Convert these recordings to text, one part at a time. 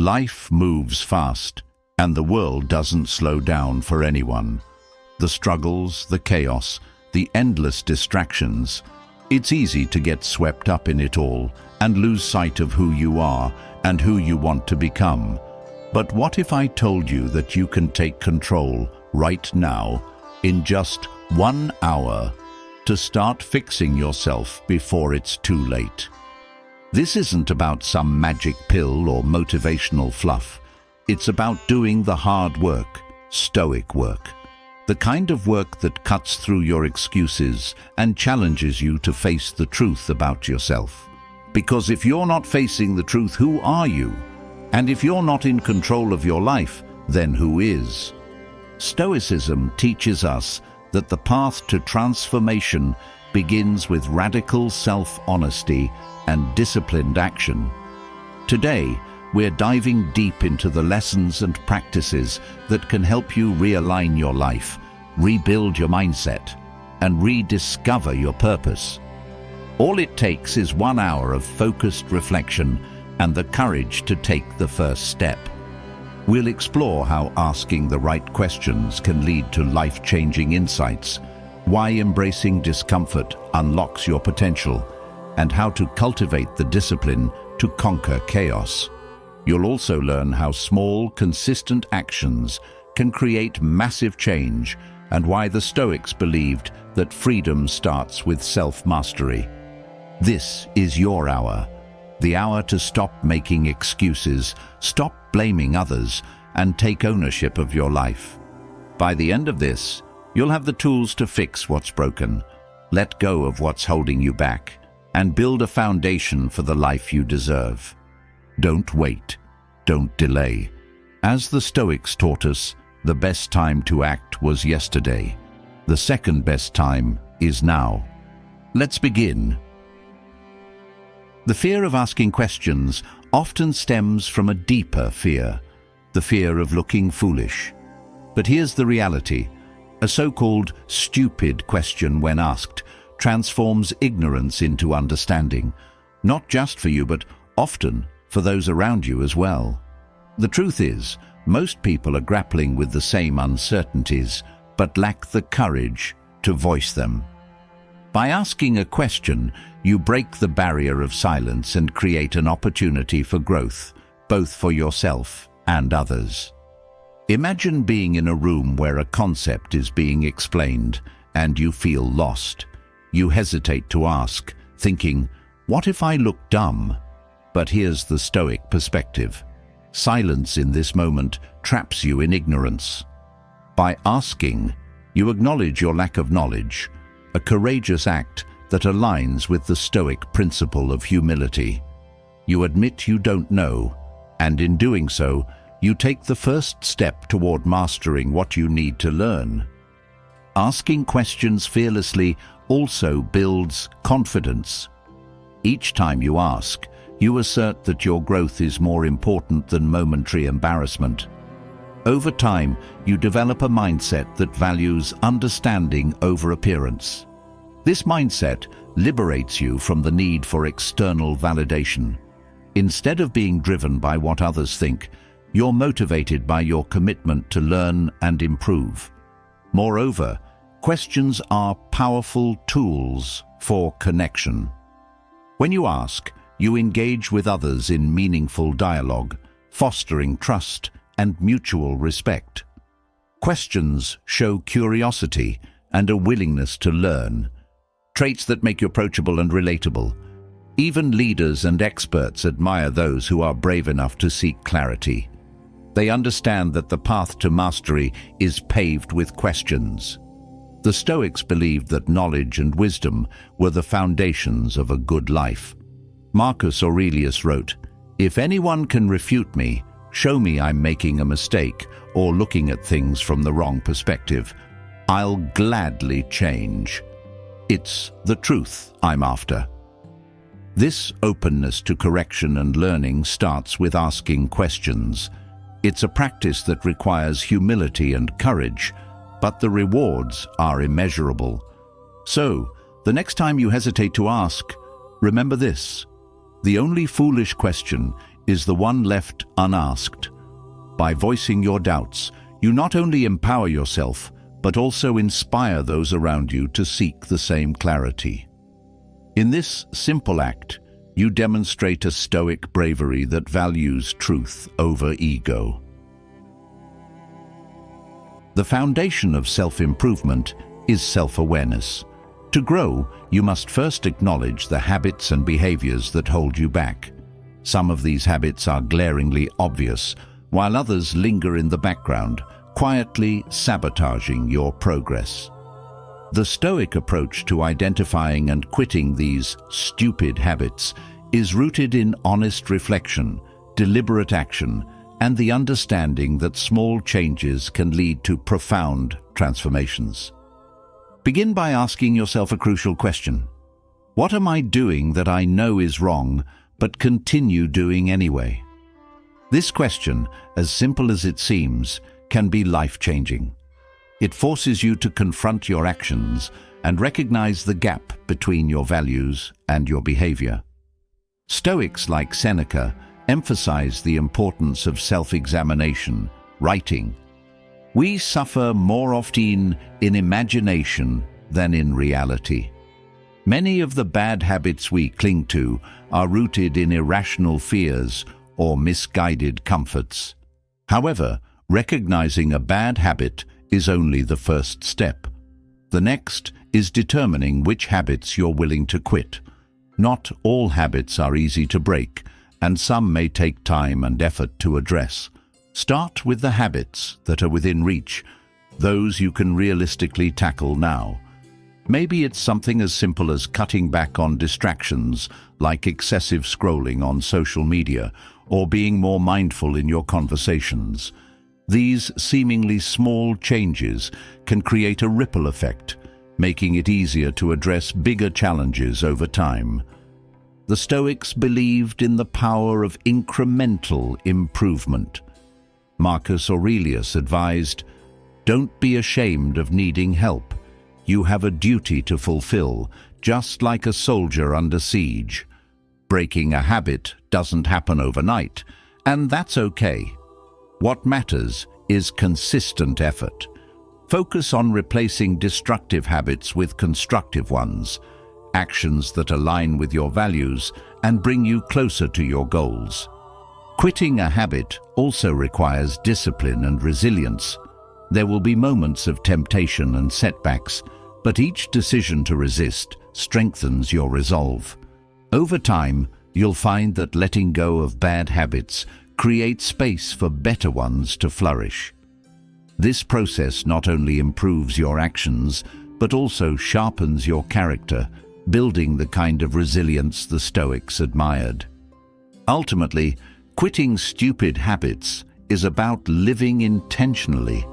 Life moves fast, and the world doesn't slow down for anyone. The struggles, the chaos, the endless distractions. It's easy to get swept up in it all and lose sight of who you are and who you want to become. But what if I told you that you can take control right now, in just 1 hour, to start fixing yourself before it's too late? This isn't about some magic pill or motivational fluff. It's about doing the hard work, Stoic work. The kind of work that cuts through your excuses and challenges you to face the truth about yourself. Because if you're not facing the truth, who are you? And if you're not in control of your life, then who is? Stoicism teaches us that the path to transformation begins with radical self-honesty and disciplined action. Today, we're diving deep into the lessons and practices that can help you realign your life, rebuild your mindset, and rediscover your purpose. All it takes is 1 hour of focused reflection and the courage to take the first step. We'll explore how asking the right questions can lead to life-changing insights, why embracing discomfort unlocks your potential, and how to cultivate the discipline to conquer chaos. You'll also learn how small, consistent actions can create massive change and why the Stoics believed that freedom starts with self-mastery. This is your hour, the hour to stop making excuses, stop blaming others, and take ownership of your life. By the end of this, you'll have the tools to fix what's broken, let go of what's holding you back, and build a foundation for the life you deserve. Don't wait. Don't delay. As the Stoics taught us, the best time to act was yesterday. The second best time is now. Let's begin. The fear of asking questions often stems from a deeper fear, the fear of looking foolish. But here's the reality. A so-called stupid question, when asked, transforms ignorance into understanding, not just for you, but often for those around you as well. The truth is, most people are grappling with the same uncertainties, but lack the courage to voice them. By asking a question, you break the barrier of silence and create an opportunity for growth, both for yourself and others. Imagine being in a room where a concept is being explained and you feel lost. You hesitate to ask, thinking, "What if I look dumb?" But here's the Stoic perspective. Silence in this moment traps you in ignorance. By asking, you acknowledge your lack of knowledge, a courageous act that aligns with the Stoic principle of humility. You admit you don't know, and in doing so, you take the first step toward mastering what you need to learn. Asking questions fearlessly also builds confidence. Each time you ask, you assert that your growth is more important than momentary embarrassment. Over time, you develop a mindset that values understanding over appearance. This mindset liberates you from the need for external validation. Instead of being driven by what others think, you're motivated by your commitment to learn and improve. Moreover, questions are powerful tools for connection. When you ask, you engage with others in meaningful dialogue, fostering trust and mutual respect. Questions show curiosity and a willingness to learn, traits that make you approachable and relatable. Even leaders and experts admire those who are brave enough to seek clarity. They understand that the path to mastery is paved with questions. The Stoics believed that knowledge and wisdom were the foundations of a good life. Marcus Aurelius wrote, "If anyone can refute me, show me I'm making a mistake or looking at things from the wrong perspective, I'll gladly change. It's the truth I'm after." This openness to correction and learning starts with asking questions. It's a practice that requires humility and courage, but the rewards are immeasurable. So, the next time you hesitate to ask, remember this: the only foolish question is the one left unasked. By voicing your doubts, you not only empower yourself, but also inspire those around you to seek the same clarity. In this simple act, you demonstrate a Stoic bravery that values truth over ego. The foundation of self-improvement is self-awareness. To grow, you must first acknowledge the habits and behaviors that hold you back. Some of these habits are glaringly obvious, while others linger in the background, quietly sabotaging your progress. The Stoic approach to identifying and quitting these stupid habits is rooted in honest reflection, deliberate action, and the understanding that small changes can lead to profound transformations. Begin by asking yourself a crucial question. What am I doing that I know is wrong, but continue doing anyway? This question, as simple as it seems, can be life-changing. It forces you to confront your actions and recognize the gap between your values and your behavior. Stoics like Seneca emphasize the importance of self-examination, writing. We suffer more often in imagination than in reality. Many of the bad habits we cling to are rooted in irrational fears or misguided comforts. However, recognizing a bad habit is only the first step. The next is determining which habits you're willing to quit. Not all habits are easy to break, and some may take time and effort to address. Start with the habits that are within reach, those you can realistically tackle now. Maybe it's something as simple as cutting back on distractions, like excessive scrolling on social media, or being more mindful in your conversations. These seemingly small changes can create a ripple effect, making it easier to address bigger challenges over time. The Stoics believed in the power of incremental improvement. Marcus Aurelius advised, "Don't be ashamed of needing help. You have a duty to fulfill, just like a soldier under siege. Breaking a habit doesn't happen overnight, and that's okay. What matters is consistent effort. Focus on replacing destructive habits with constructive ones, actions that align with your values and bring you closer to your goals." Quitting a habit also requires discipline and resilience. There will be moments of temptation and setbacks, but each decision to resist strengthens your resolve. Over time, you'll find that letting go of bad habits creates space for better ones to flourish. This process not only improves your actions, but also sharpens your character, building the kind of resilience the Stoics admired. Ultimately, quitting stupid habits is about living intentionally.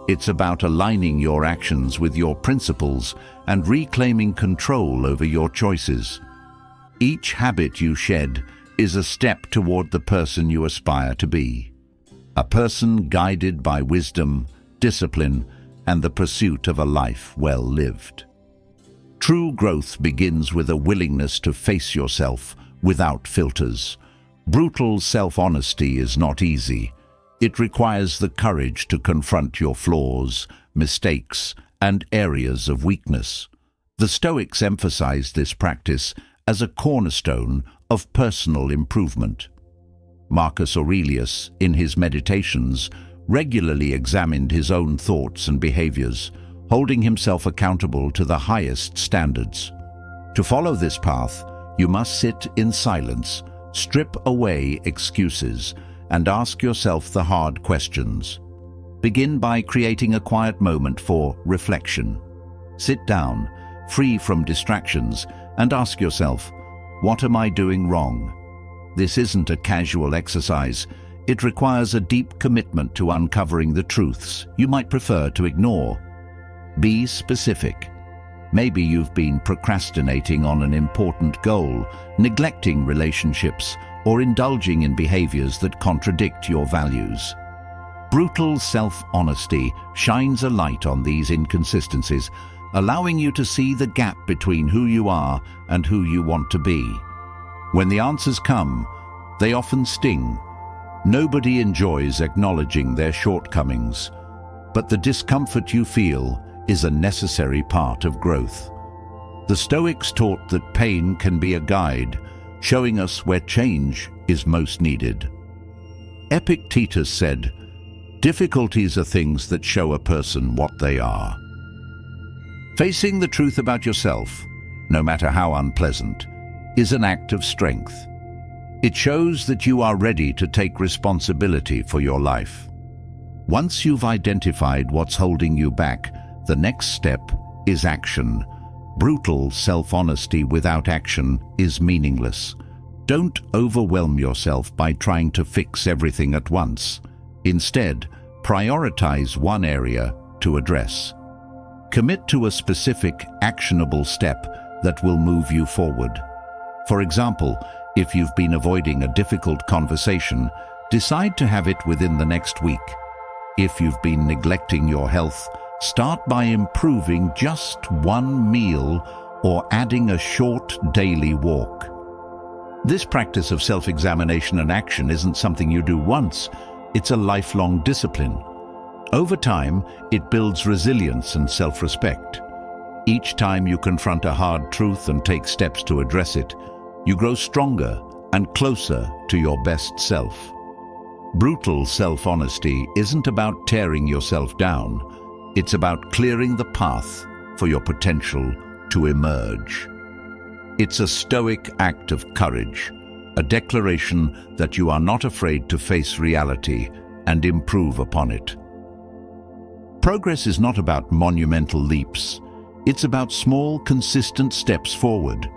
It's about aligning your actions with your principles and reclaiming control over your choices. Each habit you shed is a step toward the person you aspire to be. A person guided by wisdom, discipline, and the pursuit of a life well lived. True growth begins with a willingness to face yourself without filters. Brutal self-honesty is not easy. It requires the courage to confront your flaws, mistakes, and areas of weakness. The Stoics emphasized this practice as a cornerstone of personal improvement. Marcus Aurelius, in his meditations, regularly examined his own thoughts and behaviors, holding himself accountable to the highest standards. To follow this path, you must sit in silence, strip away excuses, and ask yourself the hard questions. Begin by creating a quiet moment for reflection. Sit down, free from distractions, and ask yourself, what am I doing wrong? This isn't a casual exercise. It requires a deep commitment to uncovering the truths you might prefer to ignore. Be specific. Maybe you've been procrastinating on an important goal, neglecting relationships, or indulging in behaviors that contradict your values. Brutal self-honesty shines a light on these inconsistencies, allowing you to see the gap between who you are and who you want to be. When the answers come, They often sting. Nobody enjoys acknowledging their shortcomings, but the discomfort you feel is a necessary part of growth. The Stoics taught that pain can be a guide, showing us where change is most needed. Epictetus said, "Difficulties are things that show a person what they are." Facing the truth about yourself, no matter how unpleasant, is an act of strength. It shows that you are ready to take responsibility for your life. Once you've identified what's holding you back, the next step is action. Brutal self-honesty without action is meaningless. Don't overwhelm yourself by trying to fix everything at once. Instead, prioritize one area to address. Commit to a specific, actionable step that will move you forward. For example, if you've been avoiding a difficult conversation, decide to have it within the next week. If you've been neglecting your health, start by improving just one meal or adding a short daily walk. This practice of self-examination and action isn't something you do once, it's a lifelong discipline. Over time, it builds resilience and self-respect. Each time you confront a hard truth and take steps to address it, you grow stronger and closer to your best self. Brutal self-honesty isn't about tearing yourself down. It's about clearing the path for your potential to emerge. It's a Stoic act of courage, a declaration that you are not afraid to face reality and improve upon it. Progress is not about monumental leaps. It's about small, consistent steps forward.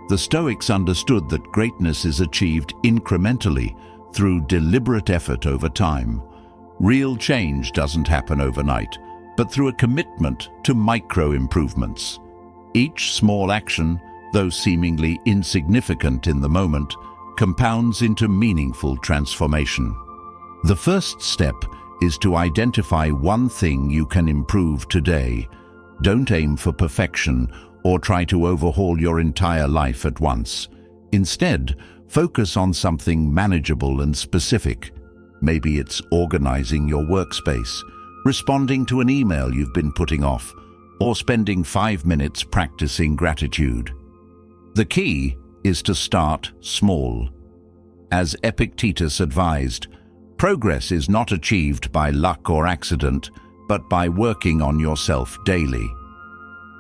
The Stoics understood that greatness is achieved incrementally through deliberate effort over time. Real change doesn't happen overnight, but through a commitment to micro-improvements. Each small action, though seemingly insignificant in the moment, compounds into meaningful transformation. The first step is to identify one thing you can improve today. Don't aim for perfection or try to overhaul your entire life at once. Instead, focus on something manageable and specific. Maybe it's organizing your workspace, responding to an email you've been putting off, or spending 5 minutes practicing gratitude. The key is to start small. As Epictetus advised, progress is not achieved by luck or accident, but by working on yourself daily.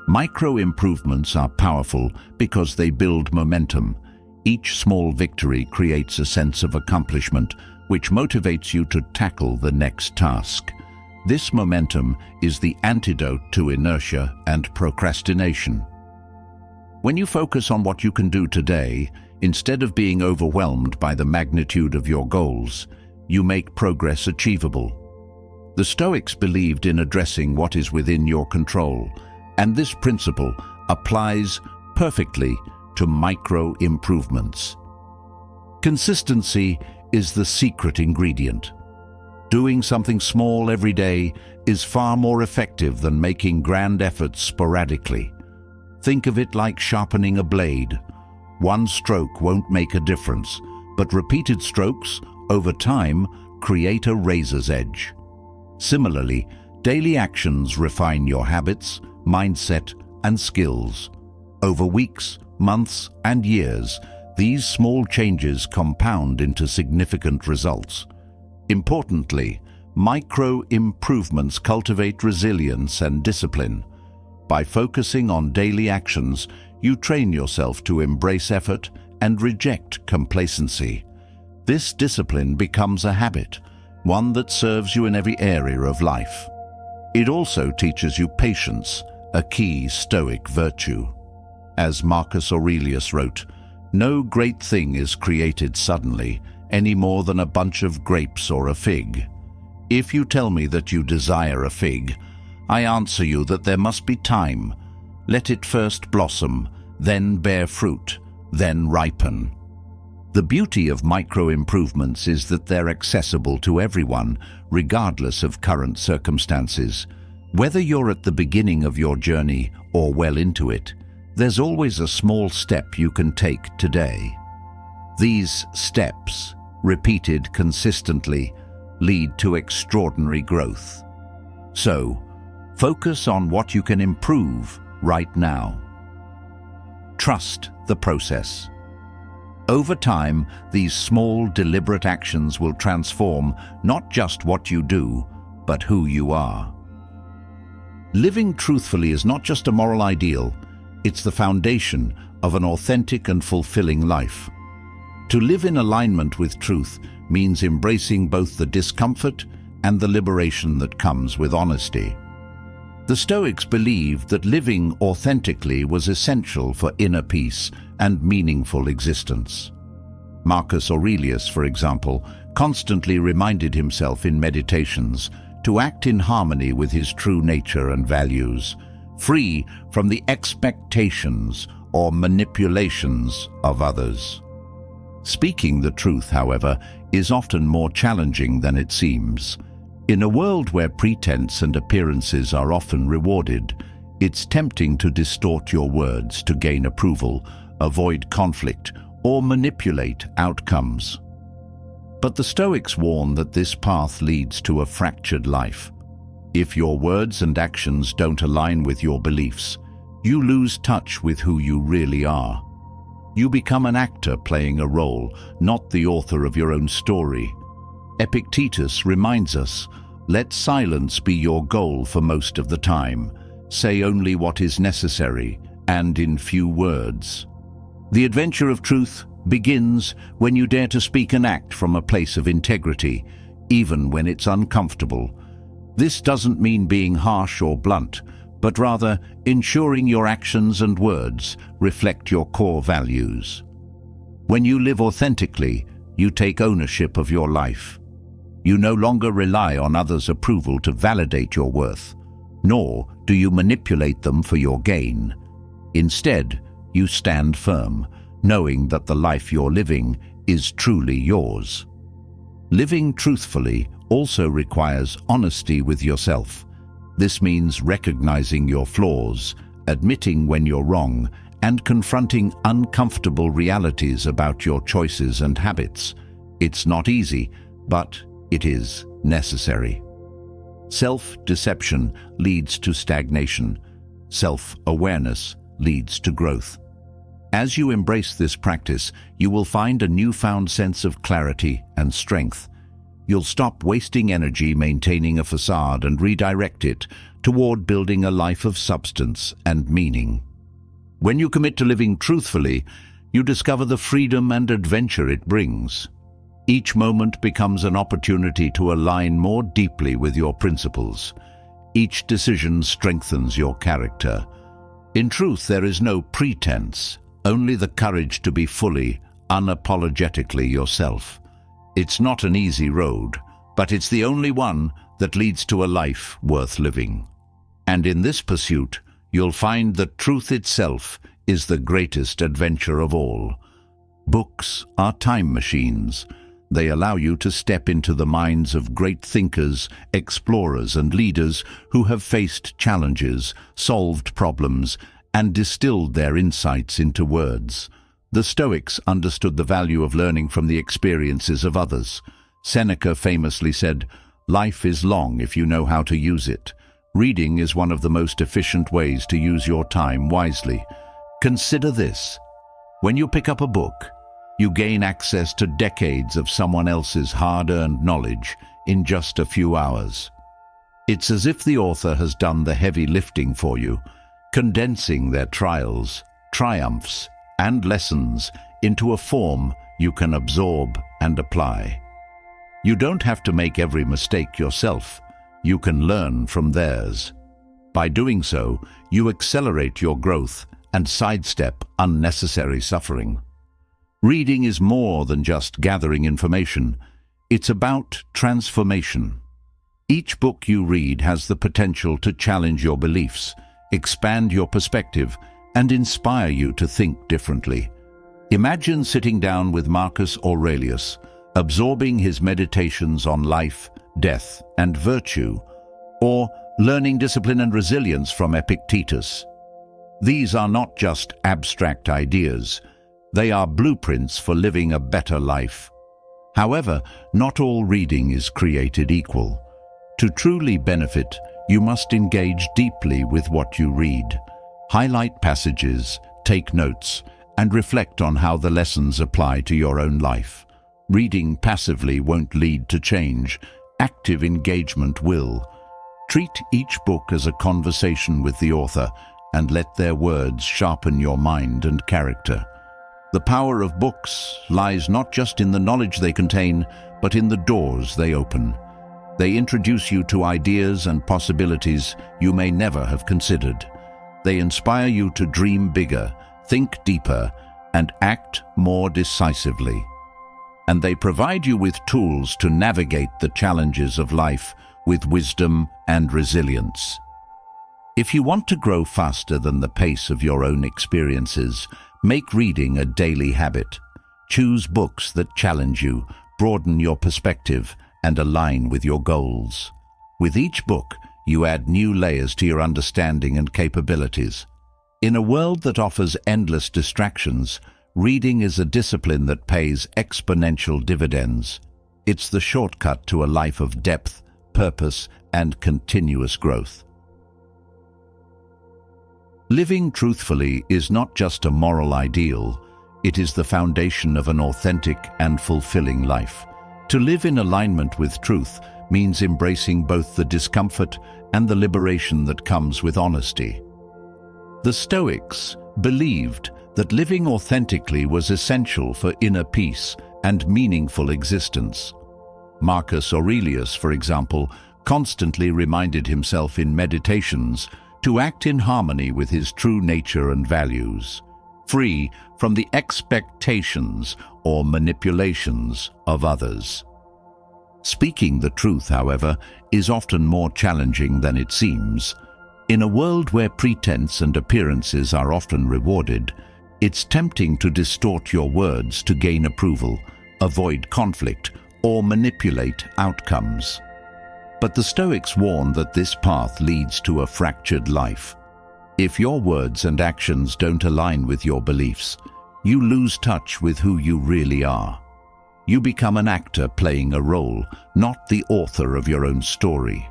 Micro-improvements are powerful because they build momentum. Each small victory creates a sense of accomplishment, which motivates you to tackle the next task. This momentum is the antidote to inertia and procrastination. When you focus on what you can do today, instead of being overwhelmed by the magnitude of your goals, you make progress achievable. The Stoics believed in addressing what is within your control, and this principle applies perfectly to micro-improvements. Consistency is the secret ingredient. Doing something small every day is far more effective than making grand efforts sporadically. Think of it like sharpening a blade. One stroke won't make a difference, but repeated strokes, over time, create a razor's edge. Similarly, daily actions refine your habits, mindset, and skills. Over weeks, months, and years, these small changes compound into significant results. Importantly, micro-improvements cultivate resilience and discipline. By focusing on daily actions, you train yourself to embrace effort and reject complacency. This discipline becomes a habit, one that serves you in every area of life. It also teaches you patience, a key Stoic virtue. As Marcus Aurelius wrote, "No great thing is created suddenly, any more than a bunch of grapes or a fig. If you tell me that you desire a fig, I answer you that there must be time. Let it first blossom, then bear fruit, then ripen." The beauty of micro-improvements is that they're accessible to everyone, regardless of current circumstances. Whether you're at the beginning of your journey or well into it, there's always a small step you can take today. These steps, repeated consistently, lead to extraordinary growth. So, focus on what you can improve right now. Trust the process. Over time, these small, deliberate actions will transform not just what you do, but who you are. Living truthfully is not just a moral ideal, it's the foundation of an authentic and fulfilling life. To live in alignment with truth means embracing both the discomfort and the liberation that comes with honesty. The Stoics believed that living authentically was essential for inner peace and meaningful existence. Marcus Aurelius, for example, constantly reminded himself in meditations to act in harmony with his true nature and values, free from the expectations or manipulations of others. Speaking the truth, however, is often more challenging than it seems. In a world where pretense and appearances are often rewarded, it's tempting to distort your words to gain approval, avoid conflict, or manipulate outcomes. But the Stoics warn that this path leads to a fractured life. If your words and actions don't align with your beliefs, you lose touch with who you really are. You become an actor playing a role, not the author of your own story. Epictetus reminds us, let silence be your goal for most of the time. Say only what is necessary, and in few words. The adventure of truth begins when you dare to speak and act from a place of integrity, even when it's uncomfortable. This doesn't mean being harsh or blunt, but rather ensuring your actions and words reflect your core values. When you live authentically, you take ownership of your life. You no longer rely on others' approval to validate your worth, nor do you manipulate them for your gain. Instead, you stand firm, knowing that the life you're living is truly yours. Living truthfully also requires honesty with yourself. This means recognizing your flaws, admitting when you're wrong, and confronting uncomfortable realities about your choices and habits. It's not easy, but it is necessary. Self-deception leads to stagnation. Self-awareness leads to growth. As you embrace this practice, you will find a newfound sense of clarity and strength. You'll stop wasting energy maintaining a facade and redirect it toward building a life of substance and meaning. When you commit to living truthfully, you discover the freedom and adventure it brings. Each moment becomes an opportunity to align more deeply with your principles. Each decision strengthens your character. In truth, there is no pretense, only the courage to be fully, unapologetically yourself. It's not an easy road, but it's the only one that leads to a life worth living. And in this pursuit, you'll find that truth itself is the greatest adventure of all. Books are time machines. They allow you to step into the minds of great thinkers, explorers, and leaders who have faced challenges, solved problems, and distilled their insights into words. The Stoics understood the value of learning from the experiences of others. Seneca famously said, "Life is long if you know how to use it." Reading is one of the most efficient ways to use your time wisely. Consider this. When you pick up a book, you gain access to decades of someone else's hard-earned knowledge in just a few hours. It's as if the author has done the heavy lifting for you, condensing their trials, triumphs, and lessons into a form you can absorb and apply. You don't have to make every mistake yourself. You can learn from theirs. By doing so, you accelerate your growth and sidestep unnecessary suffering. Reading is more than just gathering information. It's about transformation. Each book you read has the potential to challenge your beliefs, expand your perspective, and inspire you to think differently. Imagine sitting down with Marcus Aurelius, absorbing his meditations on life, death, and virtue, or learning discipline and resilience from Epictetus. These are not just abstract ideas. They are blueprints for living a better life. However, not all reading is created equal. To truly benefit, you must engage deeply with what you read. Highlight passages, take notes, and reflect on how the lessons apply to your own life. Reading passively won't lead to change. Active engagement will. Treat each book as a conversation with the author and let their words sharpen your mind and character. The power of books lies not just in the knowledge they contain, but in the doors they open. They introduce you to ideas and possibilities you may never have considered. They inspire you to dream bigger, think deeper, and act more decisively. And they provide you with tools to navigate the challenges of life with wisdom and resilience. If you want to grow faster than the pace of your own experiences, make reading a daily habit. Choose books that challenge you, broaden your perspective, and align with your goals. With each book, you add new layers to your understanding and capabilities. In a world that offers endless distractions, reading is a discipline that pays exponential dividends. It's the shortcut to a life of depth, purpose, and continuous growth. Living truthfully is not just a moral ideal, it is the foundation of an authentic and fulfilling life. To live in alignment with truth means embracing both the discomfort and the liberation that comes with honesty. The Stoics believed that living authentically was essential for inner peace and meaningful existence. Marcus Aurelius, for example, constantly reminded himself in meditations to act in harmony with his true nature and values, free from the expectations or manipulations of others. Speaking the truth, however, is often more challenging than it seems. In a world where pretense and appearances are often rewarded, it's tempting to distort your words to gain approval, avoid conflict, or manipulate outcomes. But the Stoics warn that this path leads to a fractured life. If your words and actions don't align with your beliefs, you lose touch with who you really are. You become an actor playing a role, not the author of your own story.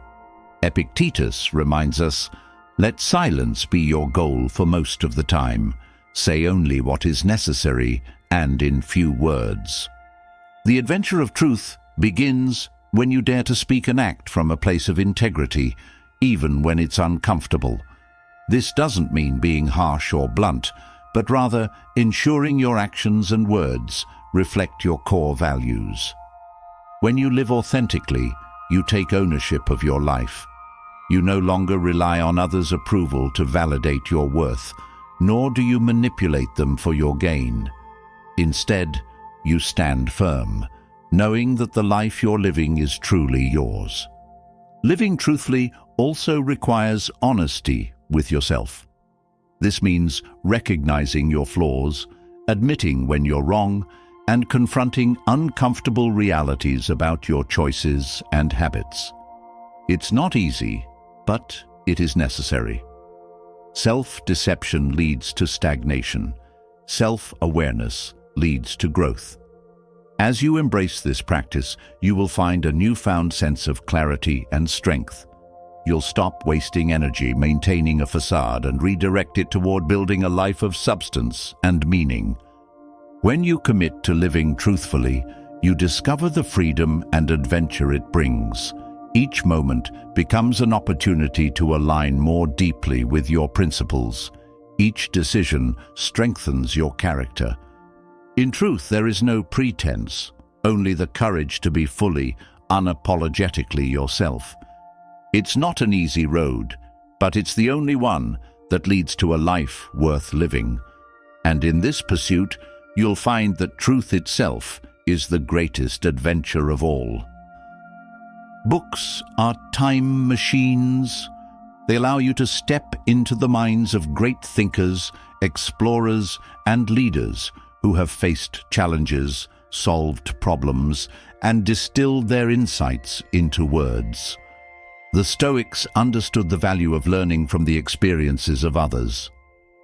Epictetus reminds us, "Let silence be your goal for most of the time. Say only what is necessary and in few words." The adventure of truth begins when you dare to speak and act from a place of integrity, even when it's uncomfortable. This doesn't mean being harsh or blunt, but rather ensuring your actions and words reflect your core values. When you live authentically, you take ownership of your life. You no longer rely on others' approval to validate your worth, nor do you manipulate them for your gain. Instead, you stand firm, knowing that the life you're living is truly yours. Living truthfully also requires honesty with yourself. This means recognizing your flaws, admitting when you're wrong, and confronting uncomfortable realities about your choices and habits. It's not easy, but it is necessary. Self-deception leads to stagnation. Self-awareness leads to growth. As you embrace this practice, you will find a newfound sense of clarity and strength. You'll stop wasting energy maintaining a facade and redirect it toward building a life of substance and meaning. When you commit to living truthfully, you discover the freedom and adventure it brings. Each moment becomes an opportunity to align more deeply with your principles. Each decision strengthens your character. In truth, there is no pretense, only the courage to be fully, unapologetically yourself. It's not an easy road, but it's the only one that leads to a life worth living. And in this pursuit, you'll find that truth itself is the greatest adventure of all. Books are time machines. They allow you to step into the minds of great thinkers, explorers, and leaders who have faced challenges, solved problems, and distilled their insights into words. The Stoics understood the value of learning from the experiences of others.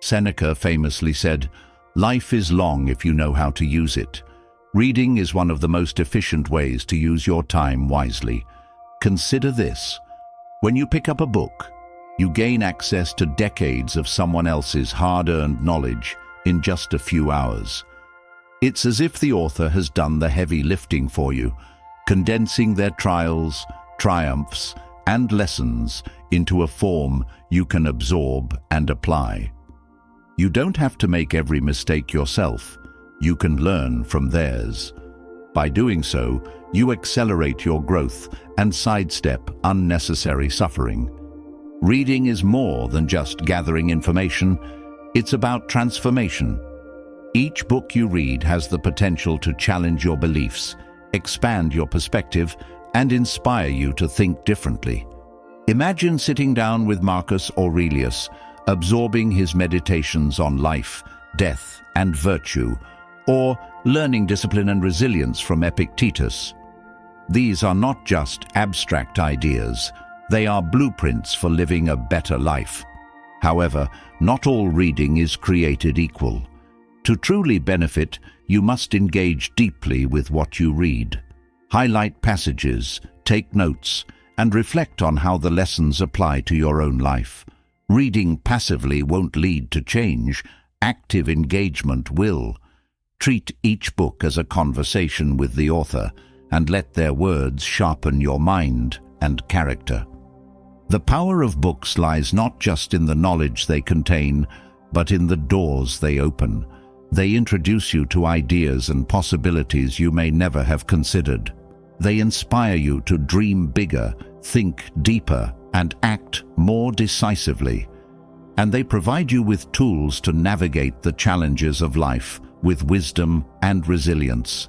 Seneca famously said, Life is long if you know how to use it. Reading is one of the most efficient ways to use your time wisely. Consider this. When you pick up a book, you gain access to decades of someone else's hard-earned knowledge in just a few hours. It's as if the author has done the heavy lifting for you, condensing their trials, triumphs, and lessons into a form you can absorb and apply. You don't have to make every mistake yourself. You can learn from theirs. By doing so, you accelerate your growth and sidestep unnecessary suffering. Reading is more than just gathering information. It's about transformation. Each book you read has the potential to challenge your beliefs, expand your perspective, and inspire you to think differently. Imagine sitting down with Marcus Aurelius, absorbing his meditations on life, death, and virtue, or learning discipline and resilience from Epictetus. These are not just abstract ideas, they are blueprints for living a better life. However, not all reading is created equal. To truly benefit, you must engage deeply with what you read. Highlight passages, take notes, and reflect on how the lessons apply to your own life. Reading passively won't lead to change. Active engagement will. Treat each book as a conversation with the author, and let their words sharpen your mind and character. The power of books lies not just in the knowledge they contain, but in the doors they open. They introduce you to ideas and possibilities you may never have considered. They inspire you to dream bigger, think deeper, and act more decisively. And they provide you with tools to navigate the challenges of life with wisdom and resilience.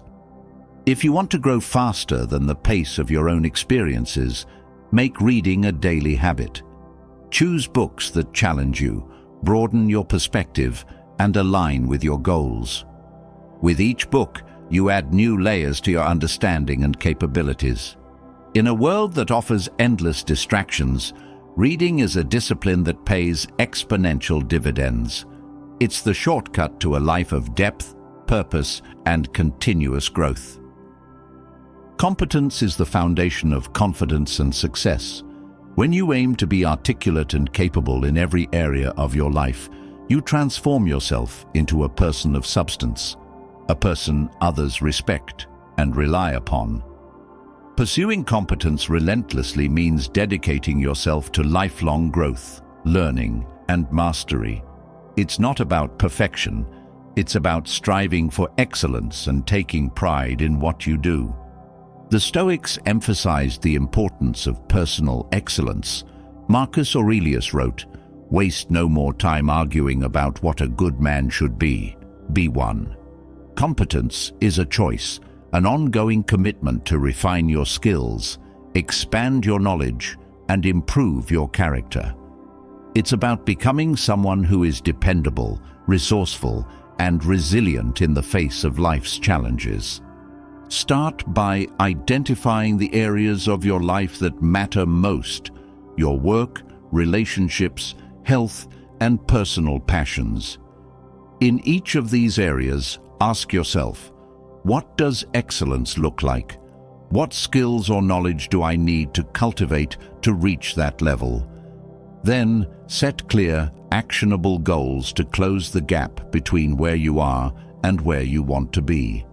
If you want to grow faster than the pace of your own experiences, make reading a daily habit. Choose books that challenge you, broaden your perspective, and align with your goals. With each book, you add new layers to your understanding and capabilities. In a world that offers endless distractions, reading is a discipline that pays exponential dividends. It's the shortcut to a life of depth, purpose, and continuous growth. Competence is the foundation of confidence and success. When you aim to be articulate and capable in every area of your life, you transform yourself into a person of substance, a person others respect and rely upon. Pursuing competence relentlessly means dedicating yourself to lifelong growth, learning, and mastery. It's not about perfection, it's about striving for excellence and taking pride in what you do. The Stoics emphasized the importance of personal excellence. Marcus Aurelius wrote, "Waste no more time arguing about what a good man should be. Be one." Competence is a choice, an ongoing commitment to refine your skills, expand your knowledge, and improve your character. It's about becoming someone who is dependable, resourceful, and resilient in the face of life's challenges. Start by identifying the areas of your life that matter most: your work, relationships, health, and personal passions. In each of these areas, ask yourself, what does excellence look like? What skills or knowledge do I need to cultivate to reach that level? Then, set clear, actionable goals to close the gap between where you are and where you want to be.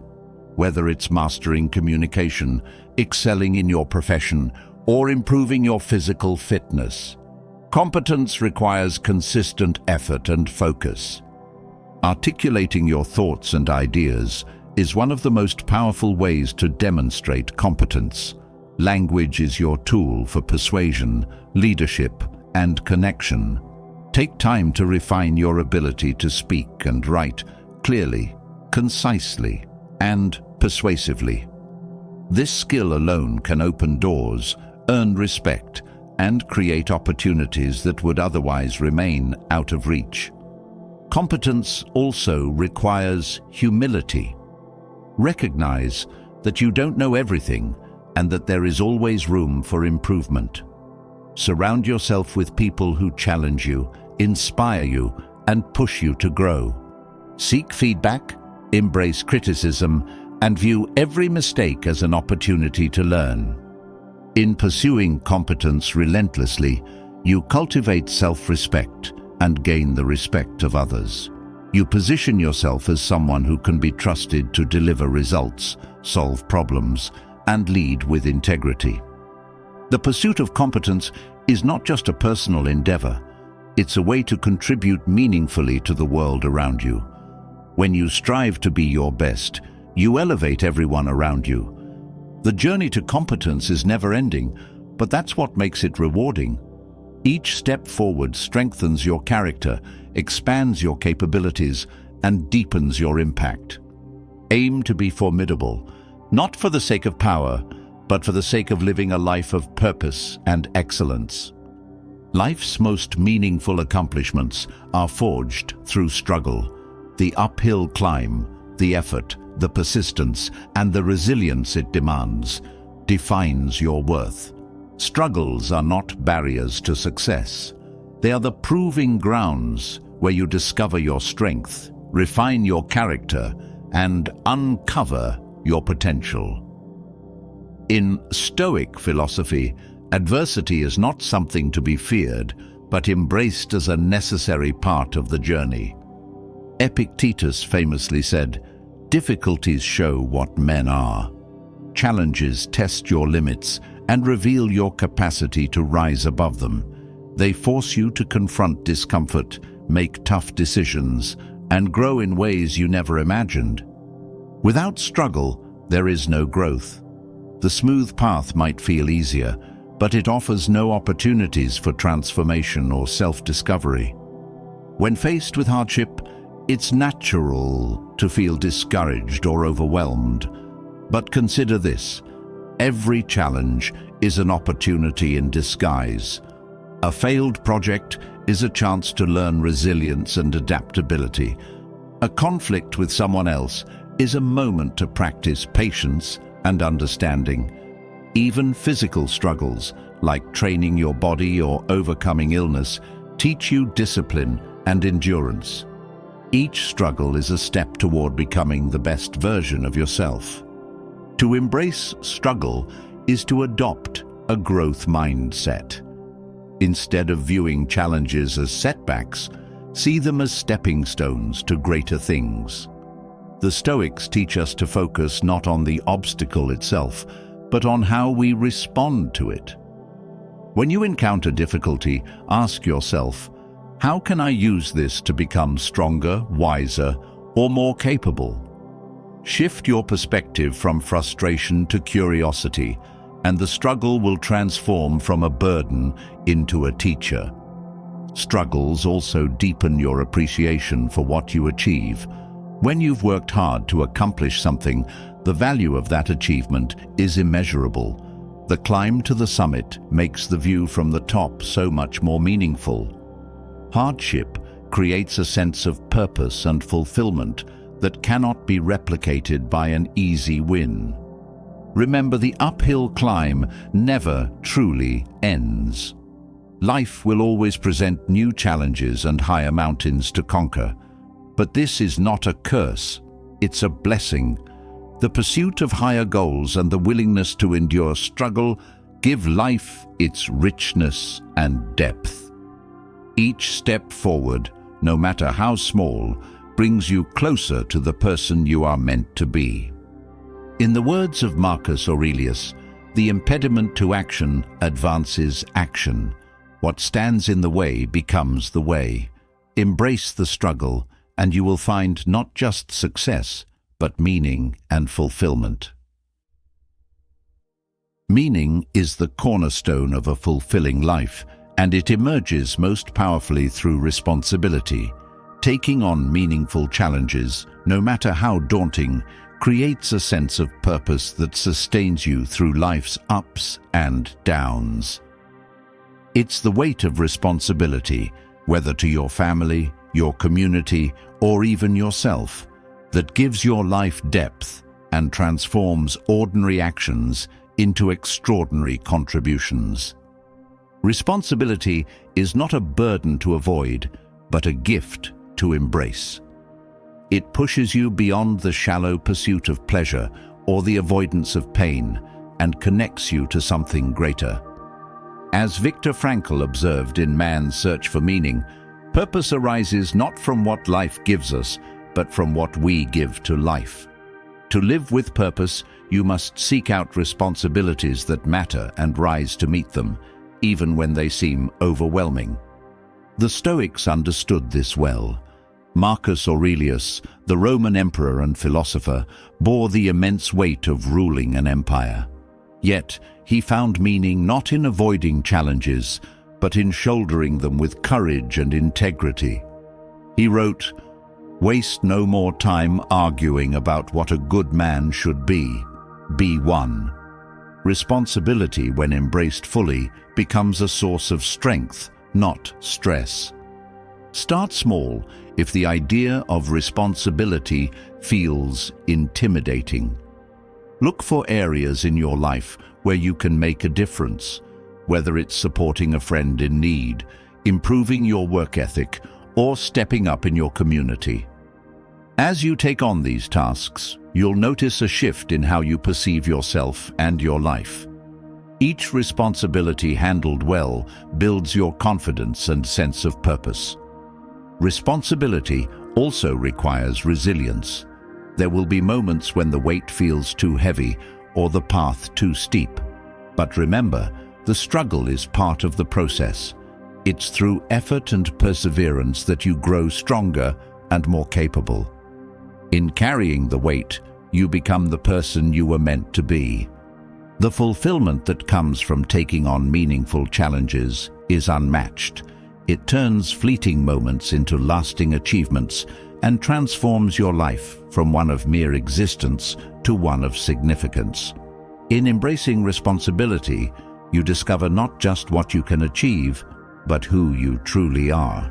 Whether it's mastering communication, excelling in your profession, or improving your physical fitness, competence requires consistent effort and focus. Articulating your thoughts and ideas is one of the most powerful ways to demonstrate competence. Language is your tool for persuasion, leadership, and connection. Take time to refine your ability to speak and write clearly, concisely, and persuasively. This skill alone can open doors, earn respect, and create opportunities that would otherwise remain out of reach. Competence also requires humility. Recognize that you don't know everything and that there is always room for improvement. Surround yourself with people who challenge you, inspire you, and push you to grow. Seek feedback, embrace criticism, and view every mistake as an opportunity to learn. In pursuing competence relentlessly, you cultivate self-respect and gain the respect of others. You position yourself as someone who can be trusted to deliver results, solve problems, and lead with integrity. The pursuit of competence is not just a personal endeavor, it's a way to contribute meaningfully to the world around you. When you strive to be your best, you elevate everyone around you. The journey to competence is never-ending, but that's what makes it rewarding. Each step forward strengthens your character, expands your capabilities, and deepens your impact. Aim to be formidable, not for the sake of power, but for the sake of living a life of purpose and excellence. Life's most meaningful accomplishments are forged through struggle. The uphill climb, the effort, the persistence, and the resilience it demands defines your worth. Struggles are not barriers to success. They are the proving grounds where you discover your strength, refine your character, and uncover your potential. In Stoic philosophy, adversity is not something to be feared, but embraced as a necessary part of the journey. Epictetus famously said, "Difficulties show what men are. Challenges test your limits and reveal your capacity to rise above them. They force you to confront discomfort, make tough decisions, and grow in ways you never imagined. Without struggle, there is no growth. The smooth path might feel easier, but it offers no opportunities for transformation or self-discovery. When faced with hardship, it's natural to feel discouraged or overwhelmed. But consider this: every challenge is an opportunity in disguise. A failed project is a chance to learn resilience and adaptability. A conflict with someone else is a moment to practice patience and understanding. Even physical struggles, like training your body or overcoming illness, teach you discipline and endurance. Each struggle is a step toward becoming the best version of yourself. To embrace struggle is to adopt a growth mindset. Instead of viewing challenges as setbacks, see them as stepping stones to greater things. The Stoics teach us to focus not on the obstacle itself, but on how we respond to it. When you encounter difficulty, ask yourself, how can I use this to become stronger, wiser, or more capable? Shift your perspective from frustration to curiosity, and the struggle will transform from a burden into a teacher. Struggles also deepen your appreciation for what you achieve. When you've worked hard to accomplish something, the value of that achievement is immeasurable. The climb to the summit makes the view from the top so much more meaningful. Hardship creates a sense of purpose and fulfillment that cannot be replicated by an easy win. Remember, the uphill climb never truly ends. Life will always present new challenges and higher mountains to conquer. But this is not a curse, it's a blessing. The pursuit of higher goals and the willingness to endure struggle give life its richness and depth. Each step forward, no matter how small, brings you closer to the person you are meant to be. In the words of Marcus Aurelius, the impediment to action advances action. What stands in the way becomes the way. Embrace the struggle, and you will find not just success, but meaning and fulfillment. Meaning is the cornerstone of a fulfilling life, and it emerges most powerfully through responsibility. Taking on meaningful challenges, no matter how daunting, creates a sense of purpose that sustains you through life's ups and downs. It's the weight of responsibility, whether to your family, your community, or even yourself, that gives your life depth and transforms ordinary actions into extraordinary contributions. Responsibility is not a burden to avoid, but a gift to embrace. It pushes you beyond the shallow pursuit of pleasure or the avoidance of pain and connects you to something greater. As Viktor Frankl observed in Man's Search for Meaning, purpose arises not from what life gives us, but from what we give to life. To live with purpose, you must seek out responsibilities that matter and rise to meet them, even when they seem overwhelming. The Stoics understood this well. Marcus Aurelius, the Roman emperor and philosopher, bore the immense weight of ruling an empire. Yet, he found meaning not in avoiding challenges, but in shouldering them with courage and integrity. He wrote, "Waste no more time arguing about what a good man should be. Be one." Responsibility, when embraced fully, becomes a source of strength, not stress. Start small if the idea of responsibility feels intimidating. Look for areas in your life where you can make a difference, whether it's supporting a friend in need, improving your work ethic, or stepping up in your community. As you take on these tasks, you'll notice a shift in how you perceive yourself and your life. Each responsibility handled well builds your confidence and sense of purpose. Responsibility also requires resilience. There will be moments when the weight feels too heavy or the path too steep. But remember, the struggle is part of the process. It's through effort and perseverance that you grow stronger and more capable. In carrying the weight, you become the person you were meant to be. The fulfillment that comes from taking on meaningful challenges is unmatched. It turns fleeting moments into lasting achievements and transforms your life from one of mere existence to one of significance. In embracing responsibility, you discover not just what you can achieve, but who you truly are.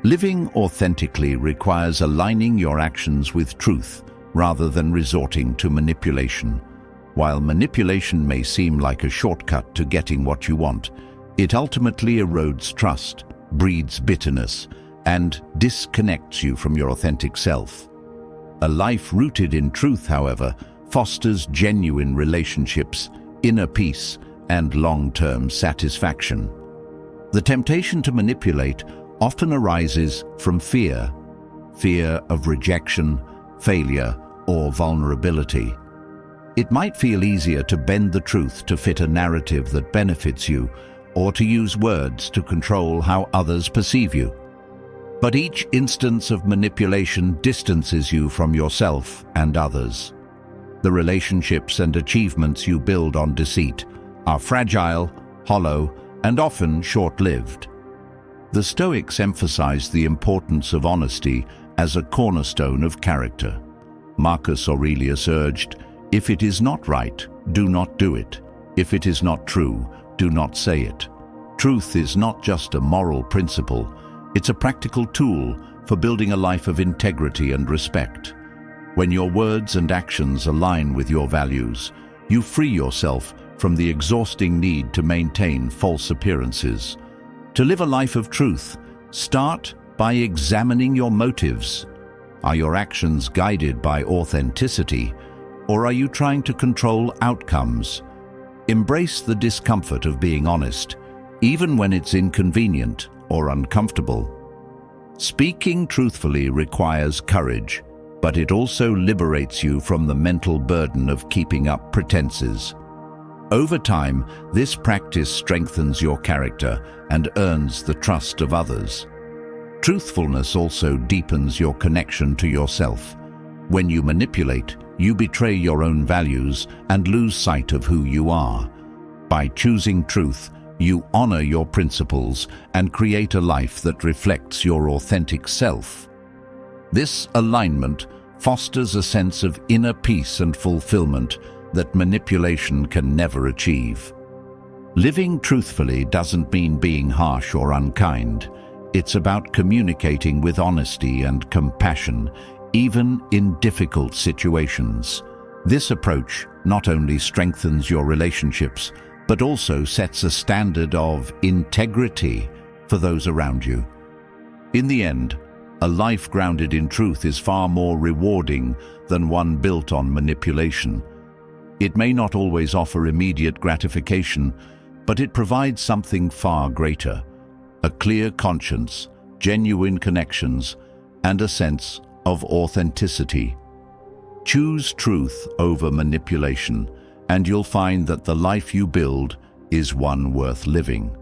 Living authentically requires aligning your actions with truth rather than resorting to manipulation. While manipulation may seem like a shortcut to getting what you want, it ultimately erodes trust, breeds bitterness, and disconnects you from your authentic self. A life rooted in truth, however, fosters genuine relationships, inner peace, and long-term satisfaction. The temptation to manipulate often arises from fear of rejection, failure, or vulnerability. It might feel easier to bend the truth to fit a narrative that benefits you, or to use words to control how others perceive you. But each instance of manipulation distances you from yourself and others. The relationships and achievements you build on deceit are fragile, hollow, and often short-lived. The Stoics emphasized the importance of honesty as a cornerstone of character. Marcus Aurelius urged, "If it is not right, do not do it. If it is not true, do not say it." Truth is not just a moral principle, it's a practical tool for building a life of integrity and respect. When your words and actions align with your values, you free yourself from the exhausting need to maintain false appearances. To live a life of truth, start by examining your motives. Are your actions guided by authenticity, or are you trying to control outcomes? Embrace the discomfort of being honest, even when it's inconvenient or uncomfortable. Speaking truthfully requires courage, but it also liberates you from the mental burden of keeping up pretenses. Over time, this practice strengthens your character and earns the trust of others. Truthfulness also deepens your connection to yourself. When you manipulate, you betray your own values and lose sight of who you are. By choosing truth, you honor your principles and create a life that reflects your authentic self. This alignment fosters a sense of inner peace and fulfillment that manipulation can never achieve. Living truthfully doesn't mean being harsh or unkind. It's about communicating with honesty and compassion, even in difficult situations. This approach not only strengthens your relationships, but also sets a standard of integrity for those around you. In the end, A life grounded in truth is far more rewarding than one built on manipulation. It may not always offer immediate gratification, but it provides something far greater: a clear conscience, genuine connections, and a sense of authenticity. Choose truth over manipulation, and you'll find that the life you build is one worth living.